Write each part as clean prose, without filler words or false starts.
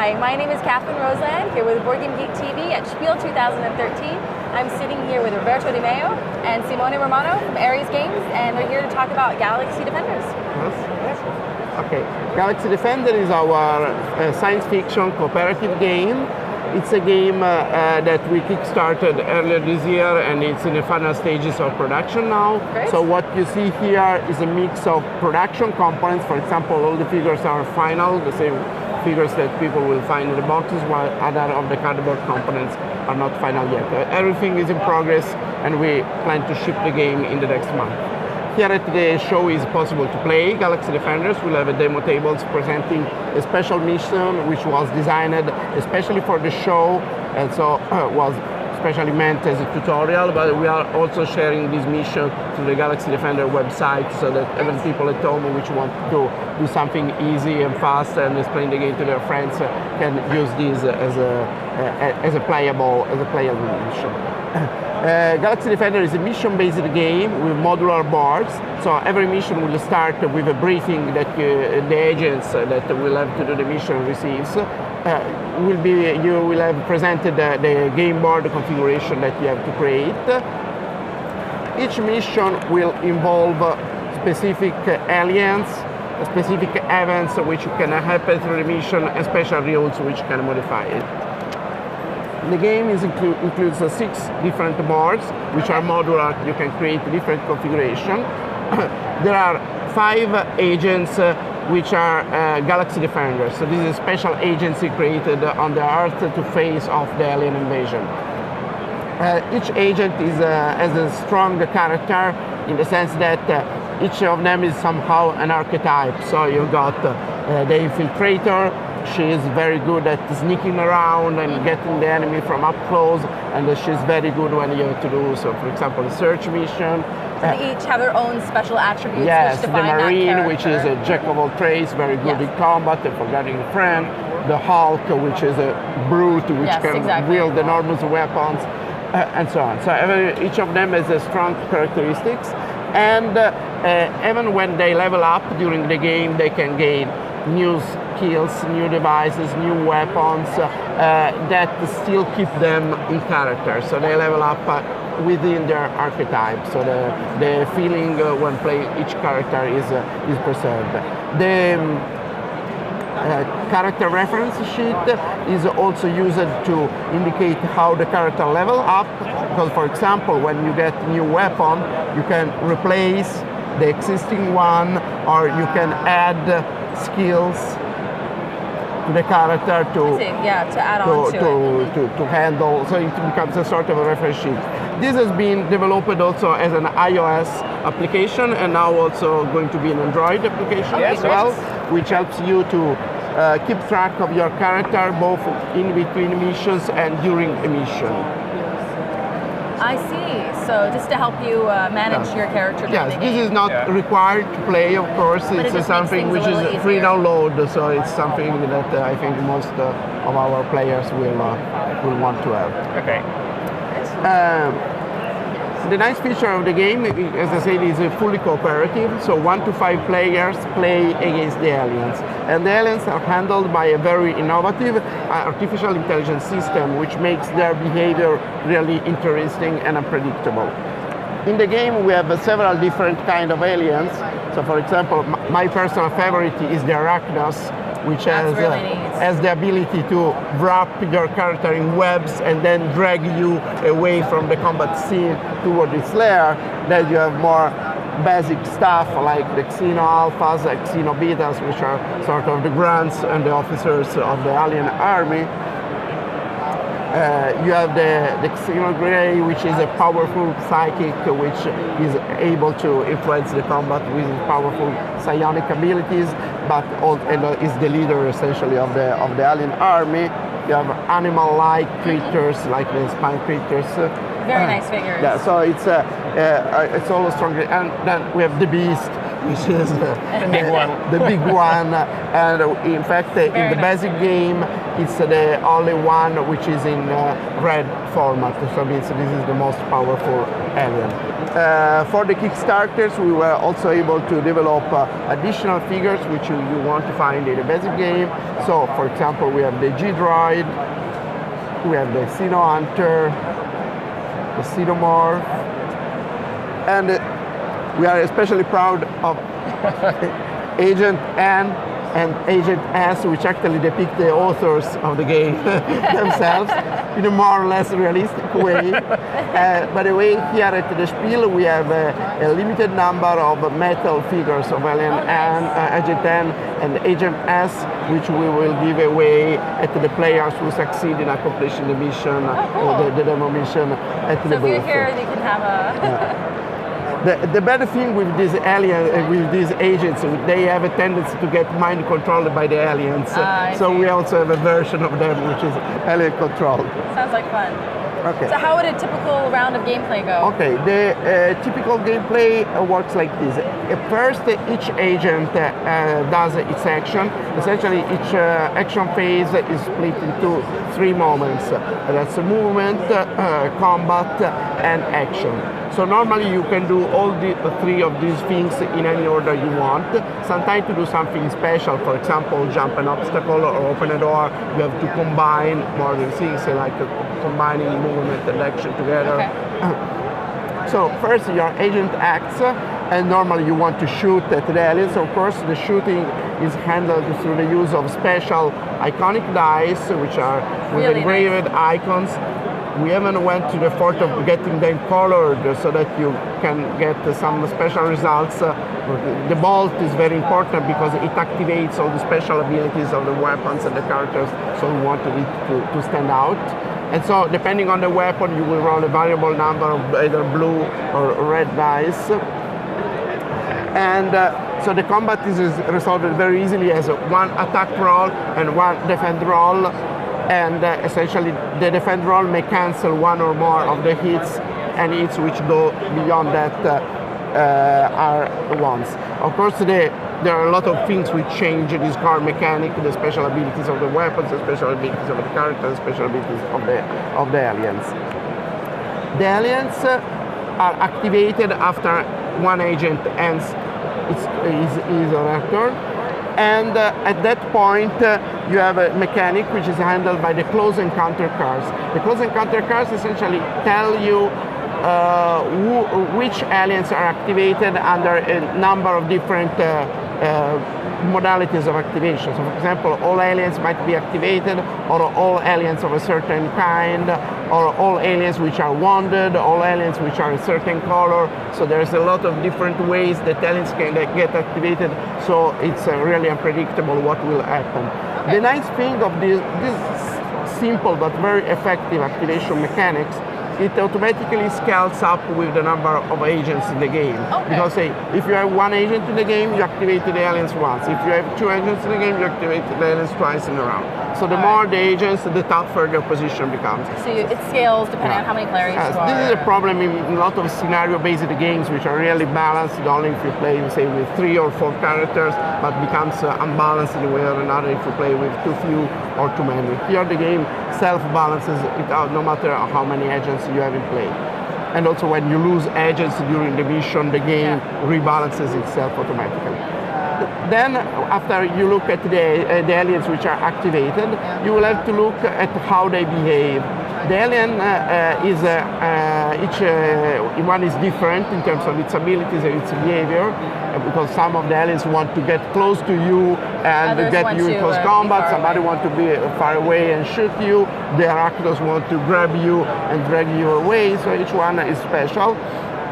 Hi, my name is Catherine Roseland, here with Board Game Geek TV at Spiel 2013. I'm sitting here with Roberto Di Maio and Simone Romano from Ares Games, and we're here to talk about Galaxy Defenders. Yes. Okay, Galaxy Defender is our science fiction cooperative game. It's a game that we kickstarted earlier this year, and it's in the final stages of production now. Great. So what you see here is a mix of production components. For example, all the figures are final, the same figures that people will find in the boxes, while other of the cardboard components are not final yet. Everything is in progress, and we plan to ship the game in the next month. Here at the show is possible to play Galaxy Defenders. We'll have a demo tables presenting a special mission which was designed especially for the show, and so was specially meant as a tutorial, but we are also sharing this mission to the Galaxy Defender website so that even people at home which want to do something easy and fast and explain the game to their friends can use this as a playable mission. Galaxy Defender is a mission-based game with modular boards. So every mission will start with a briefing that the agents that will have to do the mission receives. You will have presented the game board configuration that you have to create. Each mission will involve specific aliens, specific events which can happen through the mission, and special rules which can modify it. The game includes 6 different boards, which are modular. You can create different configuration. There are 5 agents which are Galaxy Defenders. So this is a special agency created on the Earth to face off the alien invasion. Each agent has a strong character in the sense that each of them is somehow an archetype. So you've got the infiltrator. She is very good at sneaking around and getting the enemy from up close, and she's very good when you have to do, so for example, a search mission. They each have their own special attributes. Yes, which the define Marine, that which is a jack of all trades, very good in combat and for guarding a friend. The Hulk, which is a brute, which can wield enormous weapons, and so on. So each of them has strong characteristics, and even when they level up during the game, they can gain new skills, new devices, new weapons that still keep them in character. So they level up within their archetype. So the feeling when playing each character is preserved. The character reference sheet is also used to indicate how the character level up. Because, for example, when you get a new weapon, you can replace the existing one, or you can add skills to the character to add on to handle, so it becomes a sort of a reference sheet. This has been developed also as an iOS application, and now also going to be an Android application as well, which helps you to keep track of your character both in between missions and during a mission. I see. So just to help you manage your character. Yes, this is not required to play, of course. It's something which is free download, so it's something that I think most of our players will want to have. Okay. The nice feature of the game, as I said, is fully cooperative. So 1 to 5 players play against the aliens. And the aliens are handled by a very innovative artificial intelligence system, which makes their behavior really interesting and unpredictable. In the game, we have several different kinds of aliens. So for example, my personal favorite is the Arachnos, which has the ability to wrap your character in webs and then drag you away from the combat scene toward its lair. Then you have more basic stuff like the Xeno-alphas, the Xeno-betas, which are sort of the grunts and the officers of the alien army. You have the Xeno-grey, which is a powerful psychic which is able to influence the combat with powerful psionic abilities, but is the leader essentially of the alien army. You have animal-like creatures like the spine creatures. Very nice figures. Yeah, so it's all stronger. And then we have the Beast, which is The big one. the big one. And in fact, in the nice. basic game, it's the only one which is in red format. So it means this is the most powerful alien. For the Kickstarters, we were also able to develop additional figures which you want to find in the basic game. So, for example, we have the G-Droid, we have the Xeno Hunter, the Xenomorph, and we are especially proud of Agent N and Agent S, which actually depict the authors of the game themselves in a more or less realistic way. By the way, here at the Spiel, we have a limited number of metal figures of Alien and Agent N and Agent S, which we will give away at the players who succeed in accomplishing the mission or the demo mission at the booth. So if you're here, you can have a... The bad thing with these aliens, with these agents, they have a tendency to get mind controlled by the aliens. So we also have a version of them which is alien controlled. Sounds like fun. Okay. So how would a typical round of gameplay go? Okay, the typical gameplay works like this. First, each agent does its action. Essentially, each action phase is split into 3 moments. That's movement, combat, and action. So normally you can do all the 3 of these things in any order you want. Sometimes to do something special, for example, jump an obstacle or open a door, you have to combine more than things, like combining movement and action together. Okay. So first your agent acts, and normally you want to shoot at the aliens. Of course, the shooting is handled through the use of special iconic dice, which are with really engraved icons. We haven't went to the effort of getting them colored so that you can get some special results. The bolt is very important because it activates all the special abilities of the weapons and the characters, so we want it to stand out. And so depending on the weapon, you will roll a variable number of either blue or red dice. And so the combat is resolved very easily as 1 attack roll and 1 defend roll. And essentially the defend roll may cancel 1 or more of the hits, and hits which go beyond that are ones. Of course, there are a lot of things which change this car mechanic, the special abilities of the weapons, the special abilities of the characters, the special abilities of the aliens. The aliens are activated after 1 agent ends his reactor. And at that point, you have a mechanic which is handled by the close encounter cars. The close encounter cars essentially tell you which aliens are activated under a number of different modalities of activation. So, for example, all aliens might be activated, or all aliens of a certain kind, or all aliens which are wounded, all aliens which are a certain color. So there's a lot of different ways that aliens can get activated, so it's really unpredictable what will happen. Okay. The nice thing of this simple but very effective activation mechanics, it automatically scales up with the number of agents in the game. Okay. Because say, if you have 1 agent in the game, you activate the aliens once. If you have 2 agents in the game, you activate the aliens twice in a round. So the more the agents, the tougher the opposition becomes. So it scales depending on how many players you are. This is a problem in a lot of scenario-based games, which are really balanced only if you play, say, with 3 or 4 characters, but becomes unbalanced in a way or another if you play with too few or too many. Here the game self-balances it out no matter how many agents you have in play. And also when you lose agents during the mission, the game rebalances itself automatically. Then, after you look at the aliens which are activated, you will have to look at how they behave. The alien each one is different in terms of its abilities and its behavior, because some of the aliens want to get close to you and get you in close combat. Somebody want to be far away and shoot you. The arachnos want to grab you and drag you away. So each one is special.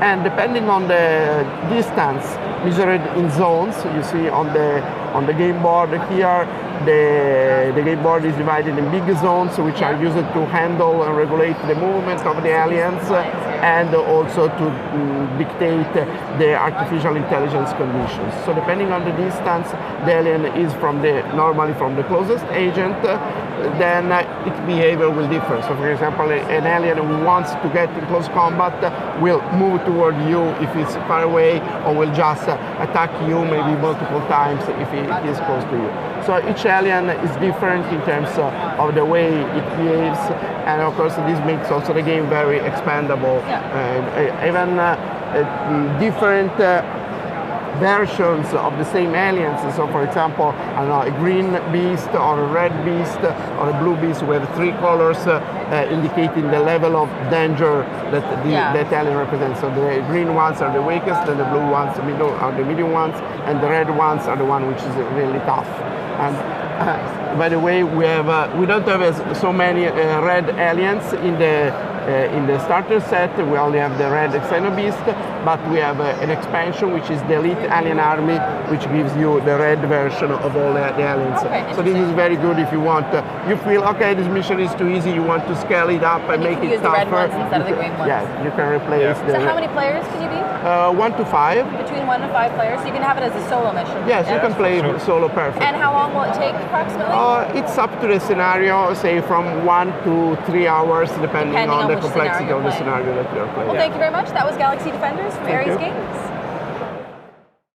And depending on the distance measured in zones, you see on the on the game board here. The game board is divided in big zones, which are used to handle and regulate the movement of the aliens, and also to dictate the artificial intelligence conditions. So depending on the distance the alien is normally from the closest agent, then its behavior will differ. So for example, an alien who wants to get in close combat will move toward you if it's far away, or will just attack you maybe multiple times if it is close to you. So each alien is different in terms of the way it behaves, and of course this makes also the game very expandable. Even different versions of the same aliens. So for example, I don't know, a green beast or a red beast or a blue beast, we have three colors indicating the level of danger that that alien represents. So the green ones are the weakest, and the blue ones are the medium ones, and the red ones are the one which is really tough. And by the way, we don't have so many red aliens in the starter set. We only have the red Xenobeast, but we have an expansion which is the Elite Alien Army, which gives you the red version of all the aliens. Okay, so this is very good if you want. You feel okay, this mission is too easy. You want to scale it up and make it use tougher. the red ones instead of the green ones. Yeah, you can replace the. So how many players can you be? 1 to 5. Between 1 and 5 players, so you can have it as a solo mission. Yes, you can play solo perfect. And how long will it take approximately? It's up to the scenario, say from 1 to 3 hours, depending on the complexity of the scenario that you're playing. Well, thank you very much. That was Galaxy Defenders from Ares Games.